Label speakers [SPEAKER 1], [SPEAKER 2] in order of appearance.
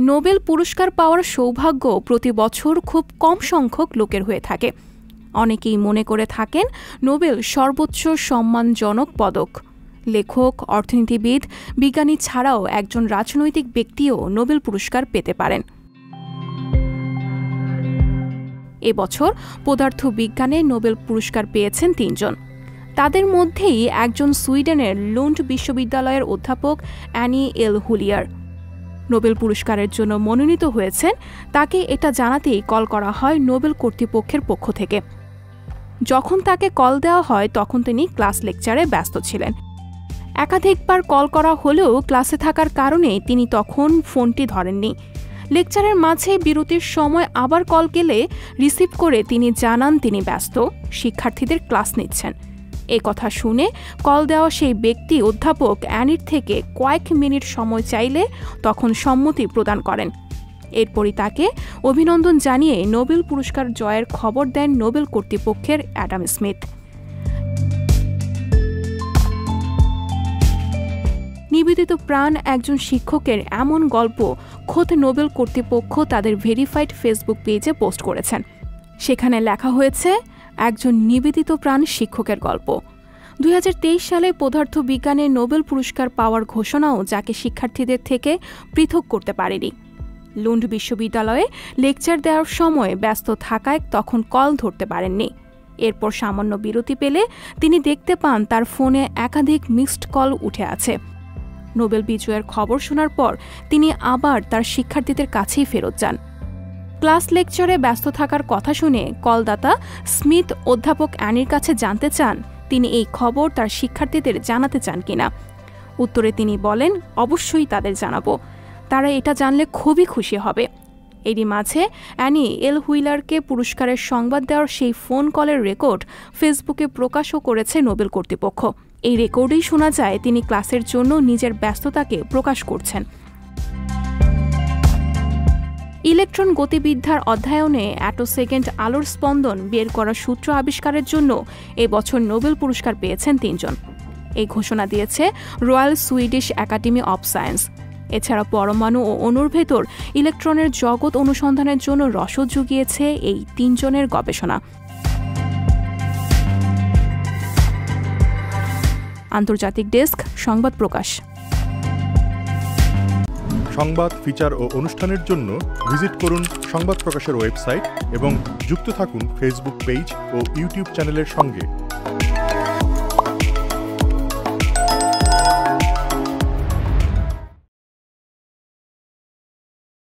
[SPEAKER 1] Nobel পুরস্কার পাওয়ার সৌভাগ্য প্রতি বছর খুব কম সংখ্যক লোকের হয়ে থাকে। অনেকেই মনে করে থাকেন নোবেল সর্বোচ্চ সম্মানজনক পদক। লেখক, অর্থনীতিবিদ, বিজ্ঞানী ছাড়াও একজন রাজনৈতিক ব্যক্তিও নোবেল পুরস্কার পেতে পারেন। এবছর পদার্থবিজ্ঞানে নোবেল পুরস্কার পেয়েছেন ৩ জন। তাদের মধ্যেই একজন সুইডেনের লুন্ড বিশ্ববিদ্যালয়ের অধ্যাপক অ্যানি এল হুলিয়ার। নোবেল পুরস্কারের জন্য মনোনীত হয়েছেন তাকে এটা জানাতেই কল করা হয় নোবেল কর্তৃপক্ষের পক্ষ থেকে। যখন তাকে কল দেওয়া হয় তখন তিনি ক্লাস লেকচারে ব্যস্ত ছিলেন। একাধিকবার কল করা হলেও ক্লাসে থাকার কারণে তিনি তখন ফোনটি ধরেননি। লেকচারের মাঝে বিরতির সময় আবার কল গেলে রিসিভ করে তিনি জানান তিনি ব্যস্ত, শিক্ষার্থীদের ক্লাস নিচ্ছেন। এ কথা শুনে কল দেওয়া সেই ব্যক্তি অধ্যাপক অ্যানির থেকে কয়েক মিনিট সময় চাইলে তখন সম্মতি প্রদান করেন। এরপরই তাকে অভিনন্দন জানিয়ে নোবেল পুরস্কার জয়ের খবর দেন নোবেল কর্তৃপক্ষের অ্যাডাম স্মিথ। নিবেদিত প্রাণ একজন শিক্ষকের এমন গল্প খোদ নোবেল কর্তৃপক্ষ তাদের ভেরিফাইড ফেসবুক পেজে পোস্ট করেছেন। সেখানে লেখা হয়েছে, একজন নিবেদিত প্রাণ শিক্ষকের গল্প। 2023 সালে পদার্থবিজ্ঞানে নোবেল পুরস্কার পাওয়ার ঘোষণাও যাকে শিক্ষার্থীদের থেকে পৃথক করতে পারেনি। লুন্ড বিশ্ববিদ্যালয়ে লেকচার দেওয়ার সময় ব্যস্ত থাকায় তখন কল ধরতে পারেননি। এরপর সামান্য বিরতি পেলে তিনি দেখতে পান তার ফোনে একাধিক মিসড কল উঠে আছে। নোবেল বিজয়ের খবর শোনার পর তিনি আবার তার শিক্ষার্থীদের কাছেই ফেরত যান। ক্লাস লেকচারে ব্যস্ত থাকার কথা শুনে কলদাতা স্মিথ অধ্যাপক অ্যানির কাছে জানতে চান তিনি এই খবর তার শিক্ষার্থীদের জানাতে চান কিনা। উত্তরে তিনি বলেন, অবশ্যই তাদের জানাবো, তারা এটা জানলে খুবই খুশি হবে। এরই মাঝে অ্যানি এল হুইলারকে পুরস্কারের সংবাদ দেওয়ার সেই ফোন কলের রেকর্ড ফেসবুকে প্রকাশও করেছে নোবেল কর্তৃপক্ষ। এই রেকর্ডেই শোনা যায় তিনি ক্লাসের জন্য নিজের ব্যস্ততাকে প্রকাশ করছেন। ইলেকট্রন গতিবিদ্যার অধ্যয়নে অ্যাটোসেকেন্ড আলোর স্পন্দন বের করা সূত্র আবিষ্কারের জন্য এবছর নোবেল পুরস্কার পেয়েছেন ৩ জন। এই ঘোষণা দিয়েছে royal Swedish academy of science. এছাড়া পরমাণু ও অণুর ভেতর ইলেকট্রনের জগৎ অনুসন্ধানের জন্য রসদ জুগিয়েছে এই ৩ জনের গবেষণা। আন্তর্জাতিক ডেস্ক, সংবাদ প্রকাশ।
[SPEAKER 2] সংবাদ, ফিচার ও অনুষ্ঠানের জন্য ভিজিট করুন সংবাদ প্রকাশের ওয়েবসাইট এবং যুক্ত থাকুন ফেসবুক পেজ ও ইউটিউব চ্যানেলের সঙ্গে।